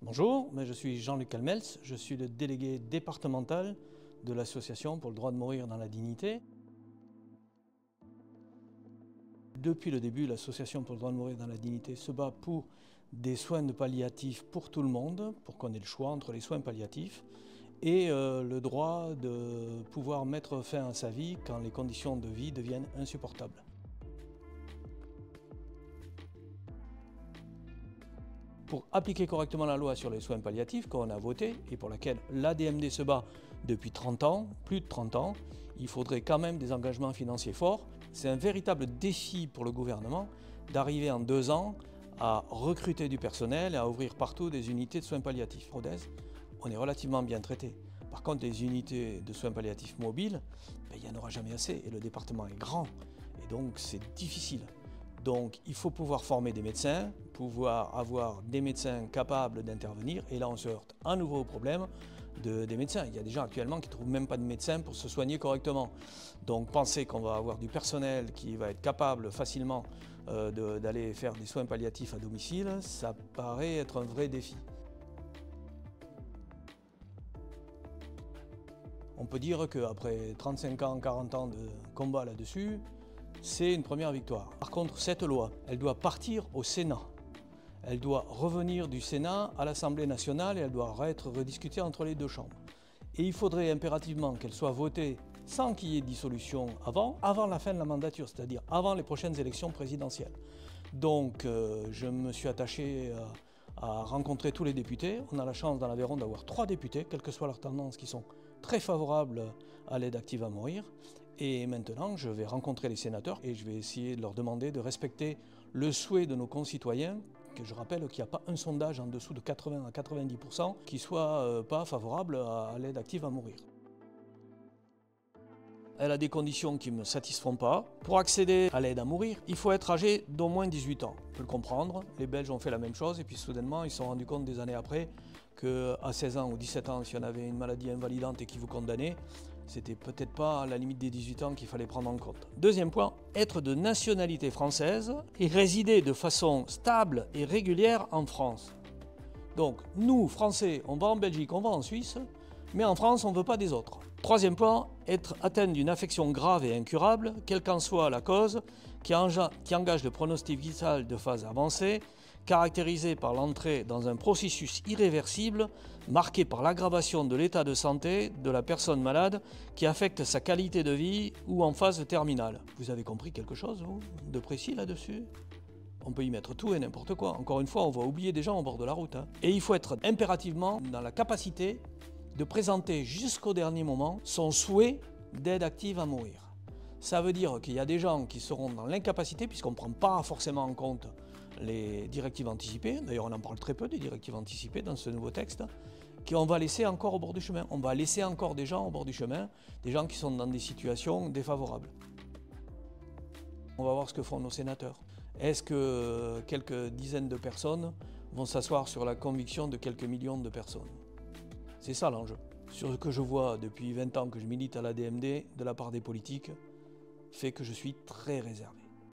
Bonjour, je suis Jean-Luc Calmels, je suis le délégué départemental de l'Association pour le droit de mourir dans la dignité. Depuis le début, l'Association pour le droit de mourir dans la dignité se bat pour des soins de palliatifs pour tout le monde, pour qu'on ait le choix entre les soins palliatifs et le droit de pouvoir mettre fin à sa vie quand les conditions de vie deviennent insupportables. Pour appliquer correctement la loi sur les soins palliatifs qu'on a votée et pour laquelle l'ADMD se bat depuis 30 ans, plus de 30 ans, il faudrait quand même des engagements financiers forts. C'est un véritable défi pour le gouvernement d'arriver en 2 ans à recruter du personnel et à ouvrir partout des unités de soins palliatifs. Rodez, on est relativement bien traité. Par contre, les unités de soins palliatifs mobiles, il n'y en aura jamais assez et le département est grand et donc c'est difficile. Donc il faut pouvoir former des médecins, pouvoir avoir des médecins capables d'intervenir et là on se heurte à nouveau au problème des médecins. Il y a des gens actuellement qui ne trouvent même pas de médecins pour se soigner correctement. Donc penser qu'on va avoir du personnel qui va être capable facilement d'aller faire des soins palliatifs à domicile, ça paraît être un vrai défi. On peut dire qu'après 35 ans, 40 ans de combat là-dessus, c'est une première victoire. Par contre, cette loi, elle doit partir au Sénat. Elle doit revenir du Sénat à l'Assemblée nationale et elle doit être rediscutée entre les 2 chambres. Et il faudrait impérativement qu'elle soit votée sans qu'il y ait dissolution avant la fin de la mandature, c'est-à-dire avant les prochaines élections présidentielles. Donc je me suis attaché à rencontrer tous les députés. On a la chance dans l'Aveyron d'avoir 3 députés, quelle que soit leur tendance, qui sont très favorables à l'aide active à mourir. Et maintenant, je vais rencontrer les sénateurs et je vais essayer de leur demander de respecter le souhait de nos concitoyens, que je rappelle qu'il n'y a pas un sondage en dessous de 80 à 90% qui soit pas favorable à l'aide active à mourir. Elle a des conditions qui ne me satisferont pas. Pour accéder à l'aide à mourir, il faut être âgé d'au moins 18 ans. On peut le comprendre, les Belges ont fait la même chose et puis soudainement ils se sont rendus compte des années après qu'à 16 ans ou 17 ans, si on avait une maladie invalidante et qui vous condamnait, c'était peut-être pas à la limite des 18 ans qu'il fallait prendre en compte. Deuxième point, être de nationalité française et résider de façon stable et régulière en France. Donc nous, Français, on va en Belgique, on va en Suisse, mais en France, on ne veut pas des autres. Troisième point, être atteint d'une affection grave et incurable, quelle qu'en soit la cause, qui engage le pronostic vital de phase avancée, caractérisé par l'entrée dans un processus irréversible, marqué par l'aggravation de l'état de santé de la personne malade, qui affecte sa qualité de vie ou en phase terminale. Vous avez compris quelque chose, vous, de précis là-dessus ? On peut y mettre tout et n'importe quoi. Encore une fois, on va oublier des gens au bord de la route. Et il faut être impérativement dans la capacité de présenter jusqu'au dernier moment son souhait d'aide active à mourir. Ça veut dire qu'il y a des gens qui seront dans l'incapacité, puisqu'on ne prend pas forcément en compte les directives anticipées, d'ailleurs on en parle très peu des directives anticipées dans ce nouveau texte, qu'on va laisser encore au bord du chemin. On va laisser encore des gens au bord du chemin, des gens qui sont dans des situations défavorables. On va voir ce que font nos sénateurs. Est-ce que quelques dizaines de personnes vont s'asseoir sur la conviction de quelques millions de personnes ? C'est ça l'enjeu. Sur ce que je vois depuis 20 ans que je milite à l'ADMD de la part des politiques, fait que je suis très réservé.